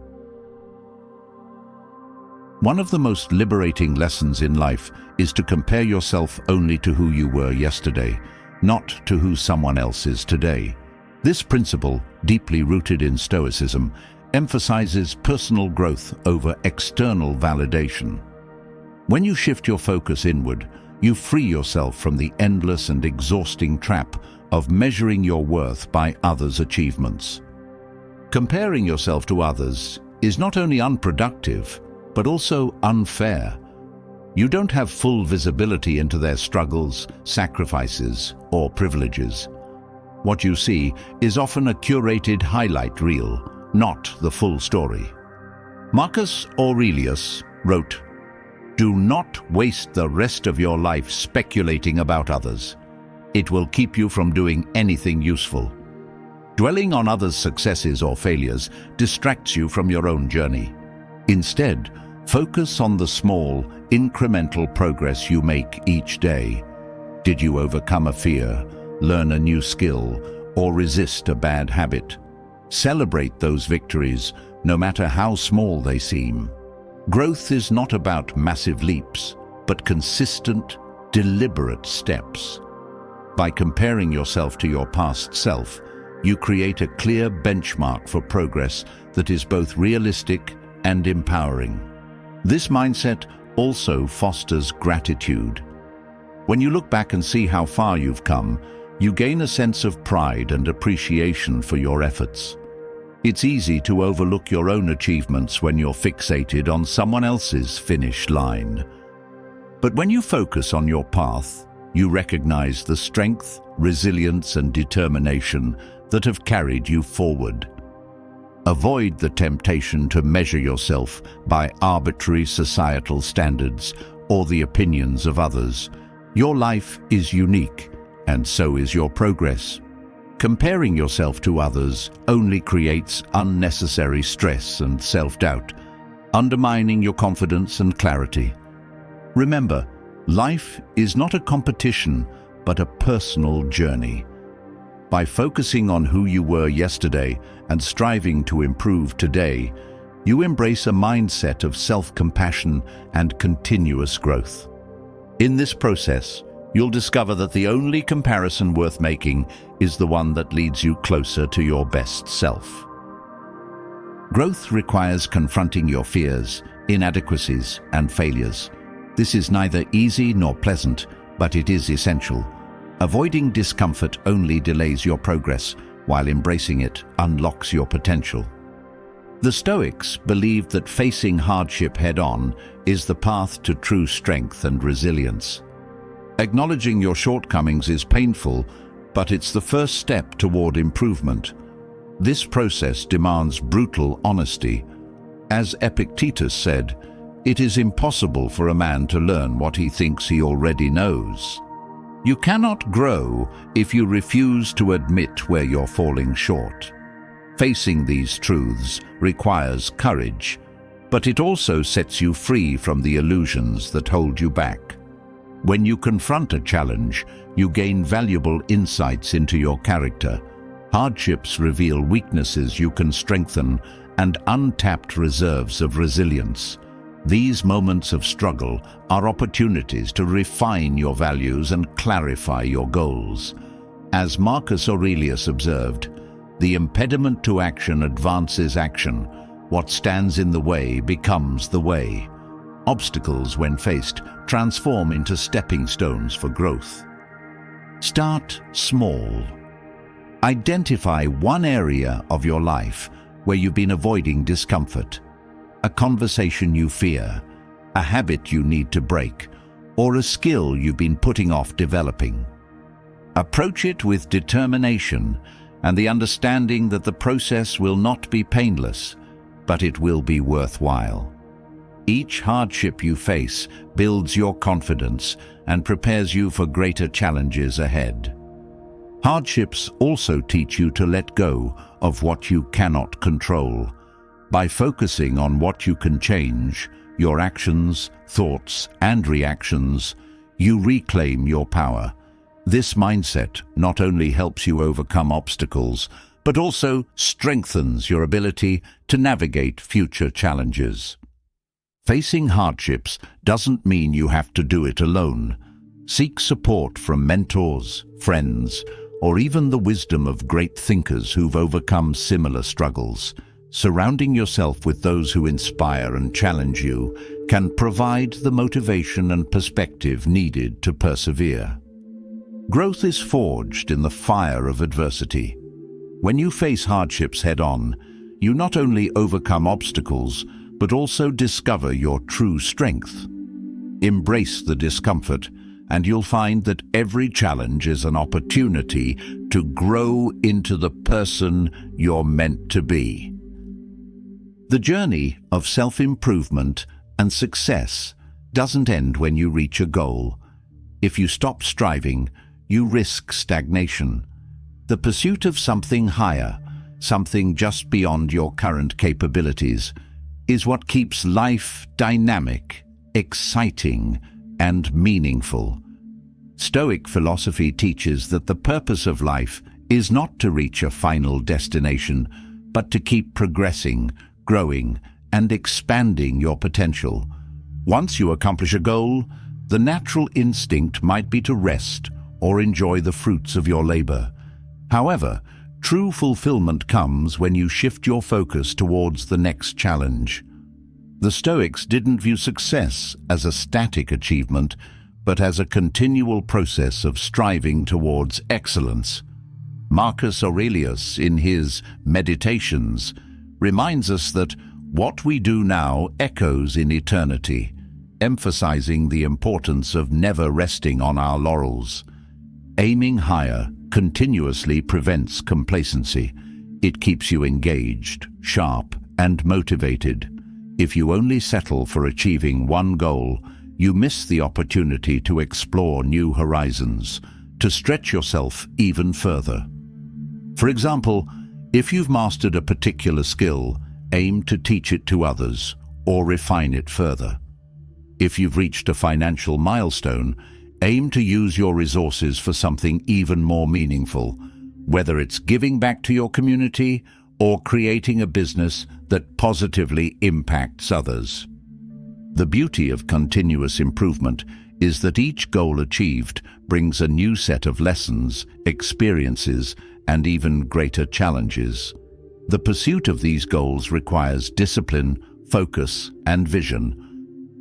One of the most liberating lessons in life is to compare yourself only to who you were yesterday, not to who someone else is today. This principle, deeply rooted in Stoicism, emphasizes personal growth over external validation. When you shift your focus inward, you free yourself from the endless and exhausting trap of measuring your worth by others' achievements. Comparing yourself to others is not only unproductive, but also unfair. You don't have full visibility into their struggles, sacrifices, or privileges. What you see is often a curated highlight reel, not the full story. Marcus Aurelius wrote, "Do not waste the rest of your life speculating about others. It will keep you from doing anything useful. Dwelling on others' successes or failures distracts you from your own journey. Instead, focus on the small, incremental progress you make each day. Did you overcome a fear, learn a new skill, or resist a bad habit? Celebrate those victories, no matter how small they seem. Growth is not about massive leaps, but consistent, deliberate steps. By comparing yourself to your past self, you create a clear benchmark for progress that is both realistic and empowering. This mindset also fosters gratitude. When you look back and see how far you've come, you gain a sense of pride and appreciation for your efforts. It's easy to overlook your own achievements when you're fixated on someone else's finish line. But when you focus on your path, you recognize the strength, resilience, and determination that have carried you forward. Avoid the temptation to measure yourself by arbitrary societal standards or the opinions of others. Your life is unique, and so is your progress. Comparing yourself to others only creates unnecessary stress and self-doubt, undermining your confidence and clarity. Remember, life is not a competition, but a personal journey. By focusing on who you were yesterday and striving to improve today, you embrace a mindset of self-compassion and continuous growth. In this process, you'll discover that the only comparison worth making is the one that leads you closer to your best self. Growth requires confronting your fears, inadequacies, and failures. This is neither easy nor pleasant, but it is essential. Avoiding discomfort only delays your progress, while embracing it unlocks your potential. The Stoics believed that facing hardship head-on is the path to true strength and resilience. Acknowledging your shortcomings is painful, but it's the first step toward improvement. This process demands brutal honesty. As Epictetus said, "It is impossible for a man to learn what he thinks he already knows." You cannot grow if you refuse to admit where you're falling short. Facing these truths requires courage, but it also sets you free from the illusions that hold you back. When you confront a challenge, you gain valuable insights into your character. Hardships reveal weaknesses you can strengthen and untapped reserves of resilience. These moments of struggle are opportunities to refine your values and clarify your goals. As Marcus Aurelius observed, "The impediment to action advances action. What stands in the way becomes the way." Obstacles, when faced, transform into stepping stones for growth. Start small. Identify one area of your life where you've been avoiding discomfort. A conversation you fear, a habit you need to break, or a skill you've been putting off developing. Approach it with determination and the understanding that the process will not be painless, but it will be worthwhile. Each hardship you face builds your confidence and prepares you for greater challenges ahead. Hardships also teach you to let go of what you cannot control. By focusing on what you can change, your actions, thoughts, and reactions, you reclaim your power. This mindset not only helps you overcome obstacles, but also strengthens your ability to navigate future challenges. Facing hardships doesn't mean you have to do it alone. Seek support from mentors, friends, or even the wisdom of great thinkers who've overcome similar struggles. Surrounding yourself with those who inspire and challenge you can provide the motivation and perspective needed to persevere. Growth is forged in the fire of adversity. When you face hardships head-on, you not only overcome obstacles, but also discover your true strength. Embrace the discomfort, and you'll find that every challenge is an opportunity to grow into the person you're meant to be. The journey of self-improvement and success doesn't end when you reach a goal. If you stop striving, you risk stagnation. The pursuit of something higher, something just beyond your current capabilities, is what keeps life dynamic, exciting, and meaningful. Stoic philosophy teaches that the purpose of life is not to reach a final destination, but to keep progressing, growing, and expanding your potential. Once you accomplish a goal, the natural instinct might be to rest or enjoy the fruits of your labor. However, true fulfillment comes when you shift your focus towards the next challenge. The Stoics didn't view success as a static achievement, but as a continual process of striving towards excellence. Marcus Aurelius, in his Meditations, reminds us that what we do now echoes in eternity, emphasizing the importance of never resting on our laurels. Aiming higher continuously prevents complacency. It keeps you engaged, sharp, and motivated. If you only settle for achieving one goal, you miss the opportunity to explore new horizons, to stretch yourself even further. For example, if you've mastered a particular skill, aim to teach it to others or refine it further. If you've reached a financial milestone, aim to use your resources for something even more meaningful, whether it's giving back to your community or creating a business that positively impacts others. The beauty of continuous improvement is that each goal achieved brings a new set of lessons, experiences, and even greater challenges. The pursuit of these goals requires discipline, focus, and vision,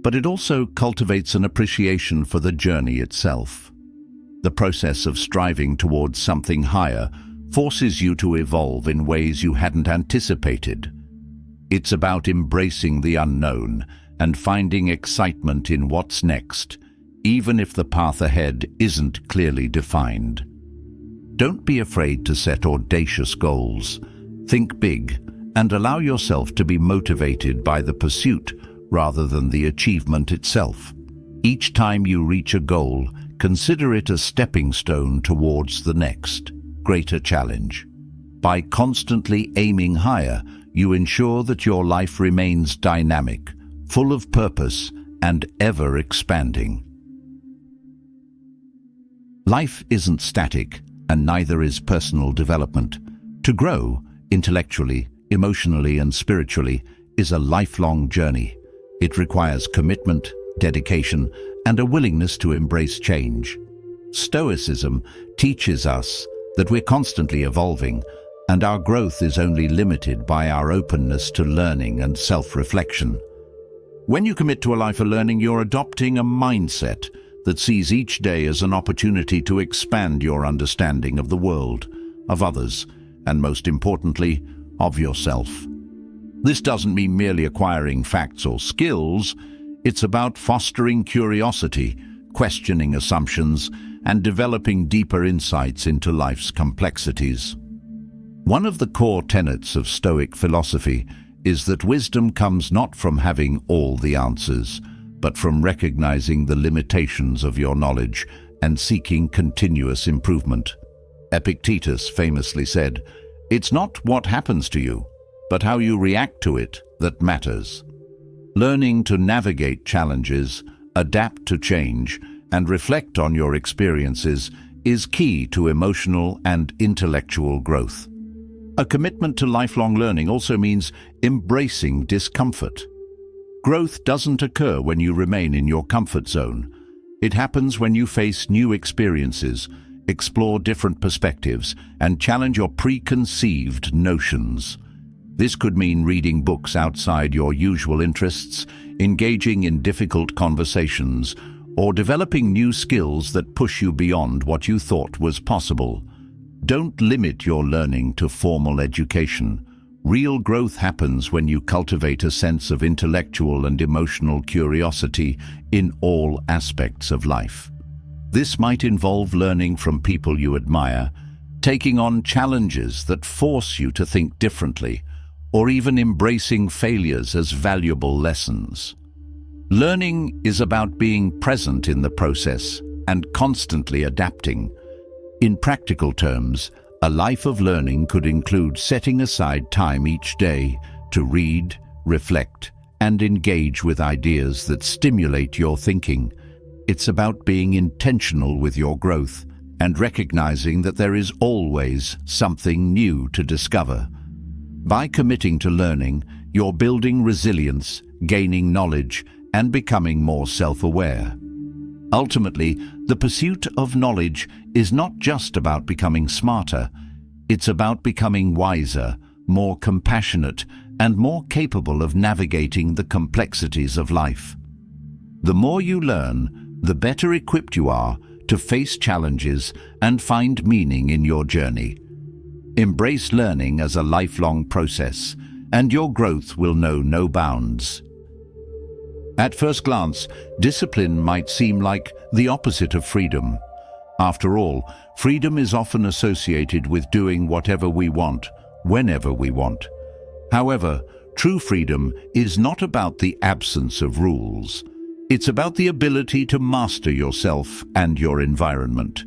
but it also cultivates an appreciation for the journey itself. The process of striving towards something higher forces you to evolve in ways you hadn't anticipated. It's about embracing the unknown and finding excitement in what's next, even if the path ahead isn't clearly defined. Don't be afraid to set audacious goals. Think big and allow yourself to be motivated by the pursuit rather than the achievement itself. Each time you reach a goal, consider it a stepping stone towards the next, greater challenge. By constantly aiming higher, you ensure that your life remains dynamic, full of purpose, and ever expanding. Life isn't static, and neither is personal development. To grow, intellectually, emotionally, and spiritually, is a lifelong journey. It requires commitment, dedication, and a willingness to embrace change. Stoicism teaches us that we're constantly evolving, and our growth is only limited by our openness to learning and self-reflection. When you commit to a life of learning, you're adopting a mindset that sees each day as an opportunity to expand your understanding of the world, of others, and most importantly, of yourself. This doesn't mean merely acquiring facts or skills. It's about fostering curiosity, questioning assumptions, and developing deeper insights into life's complexities. One of the core tenets of Stoic philosophy is that wisdom comes not from having all the answers, but from recognizing the limitations of your knowledge and seeking continuous improvement. Epictetus famously said, "It's not what happens to you, but how you react to it that matters." Learning to navigate challenges, adapt to change, and reflect on your experiences is key to emotional and intellectual growth. A commitment to lifelong learning also means embracing discomfort. Growth doesn't occur when you remain in your comfort zone. It happens when you face new experiences, explore different perspectives, and challenge your preconceived notions. This could mean reading books outside your usual interests, engaging in difficult conversations, or developing new skills that push you beyond what you thought was possible. Don't limit your learning to formal education. Real growth happens when you cultivate a sense of intellectual and emotional curiosity in all aspects of life. This might involve learning from people you admire, taking on challenges that force you to think differently, or even embracing failures as valuable lessons. Learning is about being present in the process and constantly adapting. In practical terms, a life of learning could include setting aside time each day to read, reflect, and engage with ideas that stimulate your thinking. It's about being intentional with your growth and recognizing that there is always something new to discover. By committing to learning, you're building resilience, gaining knowledge, and becoming more self-aware. Ultimately, the pursuit of knowledge is not just about becoming smarter. It's about becoming wiser, more compassionate, and more capable of navigating the complexities of life. The more you learn, the better equipped you are to face challenges and find meaning in your journey. Embrace learning as a lifelong process, and your growth will know no bounds. At first glance, discipline might seem like the opposite of freedom. After all, freedom is often associated with doing whatever we want, whenever we want. However, true freedom is not about the absence of rules. It's about the ability to master yourself and your environment.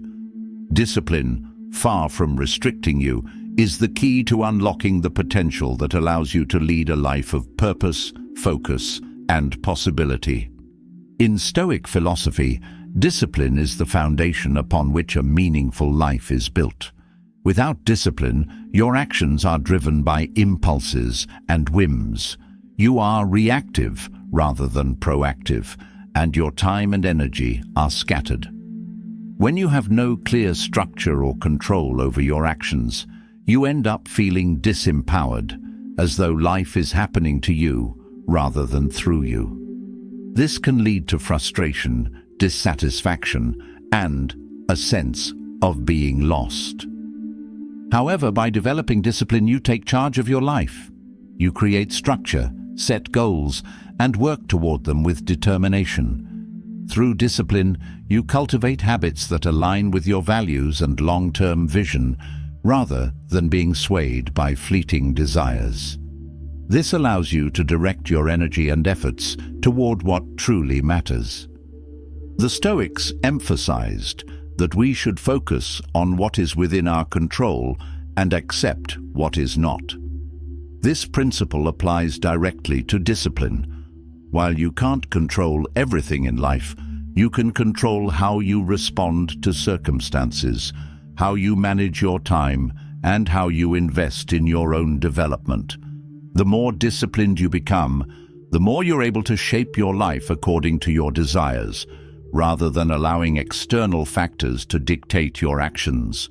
Discipline, far from restricting you, is the key to unlocking the potential that allows you to lead a life of purpose, focus, and possibility. In Stoic philosophy, discipline is the foundation upon which a meaningful life is built. Without discipline, your actions are driven by impulses and whims. You are reactive rather than proactive, and your time and energy are scattered. When you have no clear structure or control over your actions, you end up feeling disempowered, as though life is happening to you rather than through you. This can lead to frustration, dissatisfaction, and a sense of being lost. However, by developing discipline, you take charge of your life. You create structure, set goals, and work toward them with determination. Through discipline, you cultivate habits that align with your values and long-term vision, rather than being swayed by fleeting desires. This allows you to direct your energy and efforts toward what truly matters. The Stoics emphasized that we should focus on what is within our control and accept what is not. This principle applies directly to discipline. While you can't control everything in life, you can control how you respond to circumstances, how you manage your time, and how you invest in your own development. The more disciplined you become, the more you're able to shape your life according to your desires, rather than allowing external factors to dictate your actions.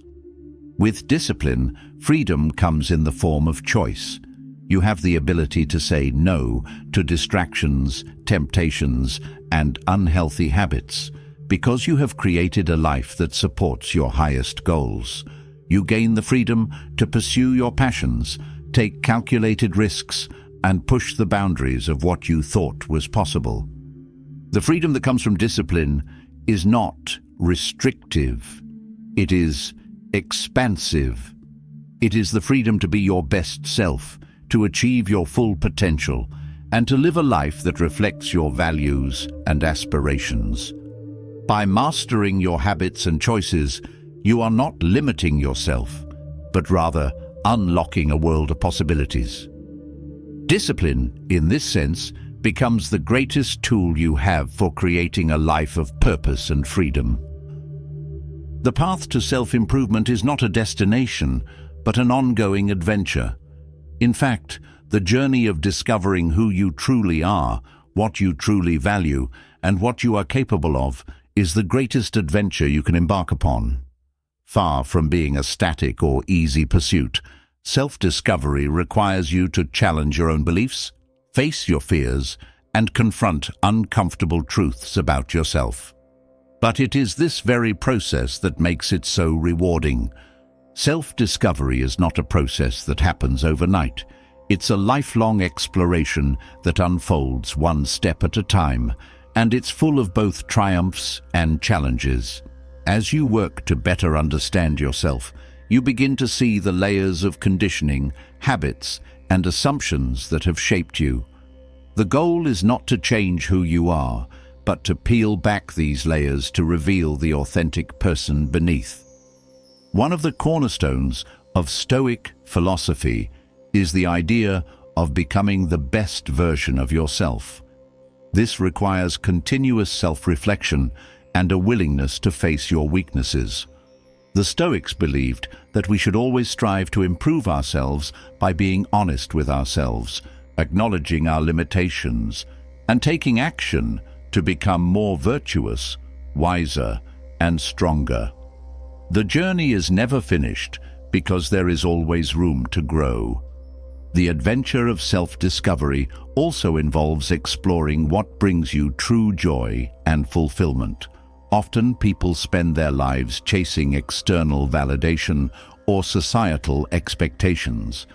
With discipline, freedom comes in the form of choice. You have the ability to say no to distractions, temptations, and unhealthy habits, because you have created a life that supports your highest goals. You gain the freedom to pursue your passions, take calculated risks, and push the boundaries of what you thought was possible. The freedom that comes from discipline is not restrictive. It is expansive. It is the freedom to be your best self, to achieve your full potential and to live a life that reflects your values and aspirations. By mastering your habits and choices, you are not limiting yourself, but rather unlocking a world of possibilities. Discipline, in this sense, becomes the greatest tool you have for creating a life of purpose and freedom. The path to self-improvement is not a destination, but an ongoing adventure. In fact, the journey of discovering who you truly are, what you truly value, and what you are capable of is the greatest adventure you can embark upon. Far from being a static or easy pursuit, self-discovery requires you to challenge your own beliefs, face your fears, and confront uncomfortable truths about yourself. But it is this very process that makes it so rewarding. Self-discovery is not a process that happens overnight. It's a lifelong exploration that unfolds one step at a time, and it's full of both triumphs and challenges. As you work to better understand yourself, you begin to see the layers of conditioning, habits, and assumptions that have shaped you. The goal is not to change who you are, but to peel back these layers to reveal the authentic person beneath. One of the cornerstones of Stoic philosophy is the idea of becoming the best version of yourself. This requires continuous self-reflection and a willingness to face your weaknesses. The Stoics believed that we should always strive to improve ourselves by being honest with ourselves, acknowledging our limitations, and taking action to become more virtuous, wiser, and stronger. The journey is never finished because there is always room to grow. The adventure of self-discovery also involves exploring what brings you true joy and fulfillment. Often people spend their lives chasing external validation or societal expectations.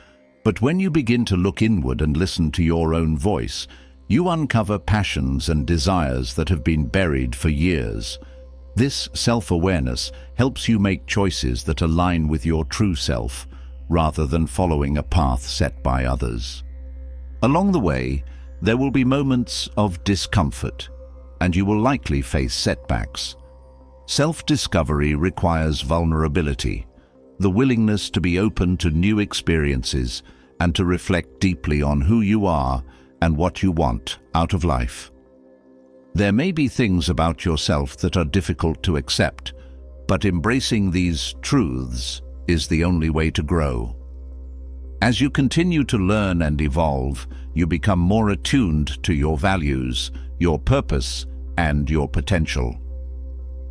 But when you begin to look inward and listen to your own voice, you uncover passions and desires that have been buried for years. This self-awareness helps you make choices that align with your true self, rather than following a path set by others. Along the way, there will be moments of discomfort, and you will likely face setbacks. Self-discovery requires vulnerability, the willingness to be open to new experiences and to reflect deeply on who you are and what you want out of life. There may be things about yourself that are difficult to accept, but embracing these truths is the only way to grow. As you continue to learn and evolve, you become more attuned to your values, your purpose, and your potential.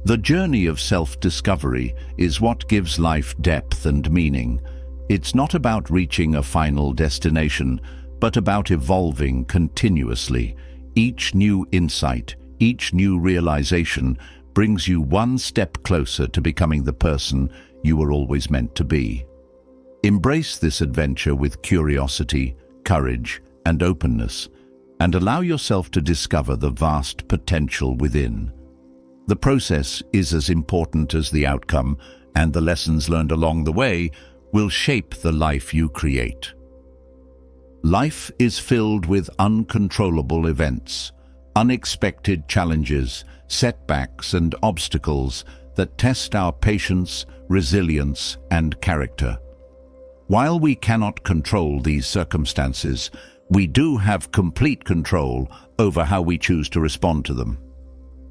The journey of self-discovery is what gives life depth and meaning. It's not about reaching a final destination, but about evolving continuously. Each new insight, each new realization brings you one step closer to becoming the person you were always meant to be. Embrace this adventure with curiosity, courage, and openness, and allow yourself to discover the vast potential within. The process is as important as the outcome, and the lessons learned along the way will shape the life you create. Life is filled with uncontrollable events, unexpected challenges, setbacks, and obstacles that test our patience, resilience, and character. While we cannot control these circumstances, we do have complete control over how we choose to respond to them.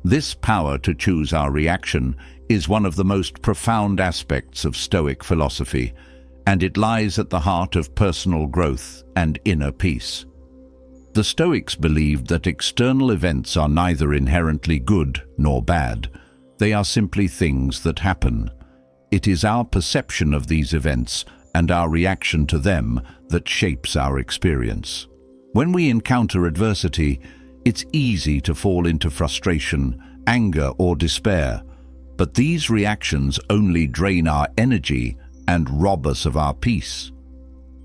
This power to choose our reaction is one of the most profound aspects of Stoic philosophy, and it lies at the heart of personal growth and inner peace. The Stoics believed that external events are neither inherently good nor bad. They are simply things that happen. It is our perception of these events and our reaction to them that shapes our experience. When we encounter adversity, it's easy to fall into frustration, anger, or despair. But these reactions only drain our energy and rob us of our peace.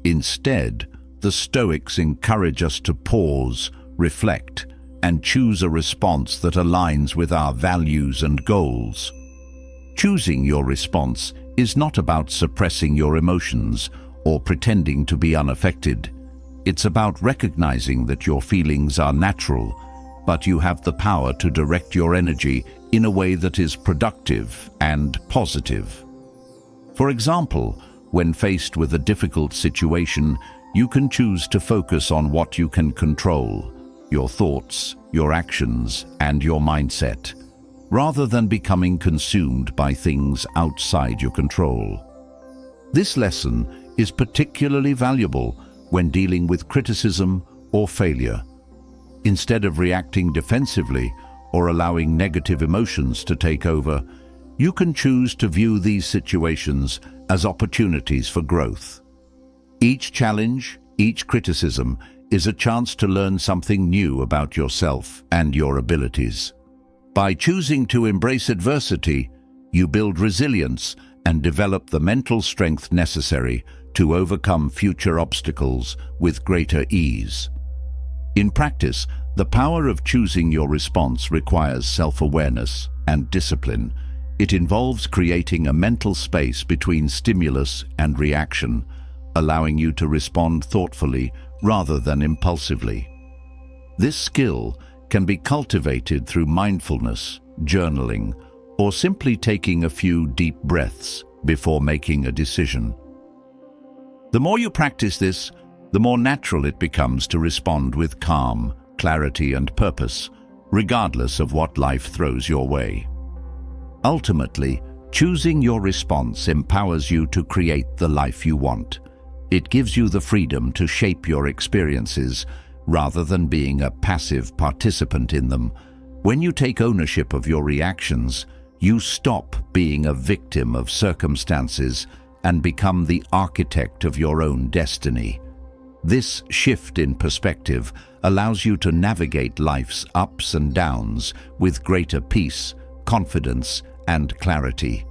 Instead, the Stoics encourage us to pause, reflect, and choose a response that aligns with our values and goals. Choosing your response is not about suppressing your emotions or pretending to be unaffected. It's about recognizing that your feelings are natural, but you have the power to direct your energy in a way that is productive and positive. For example, when faced with a difficult situation, you can choose to focus on what you can control, your thoughts, your actions, and your mindset, rather than becoming consumed by things outside your control. This lesson is particularly valuable when dealing with criticism or failure. Instead of reacting defensively or allowing negative emotions to take over, you can choose to view these situations as opportunities for growth. Each challenge, each criticism, is a chance to learn something new about yourself and your abilities. By choosing to embrace adversity, you build resilience and develop the mental strength necessary to overcome future obstacles with greater ease. In practice, the power of choosing your response requires self-awareness and discipline. It involves creating a mental space between stimulus and reaction, allowing you to respond thoughtfully rather than impulsively. This skill can be cultivated through mindfulness, journaling, or simply taking a few deep breaths before making a decision. The more you practice this, the more natural it becomes to respond with calm, clarity, and purpose, regardless of what life throws your way. Ultimately, choosing your response empowers you to create the life you want. It gives you the freedom to shape your experiences rather than being a passive participant in them. When you take ownership of your reactions, you stop being a victim of circumstances and become the architect of your own destiny. This shift in perspective allows you to navigate life's ups and downs with greater peace, confidence, and clarity.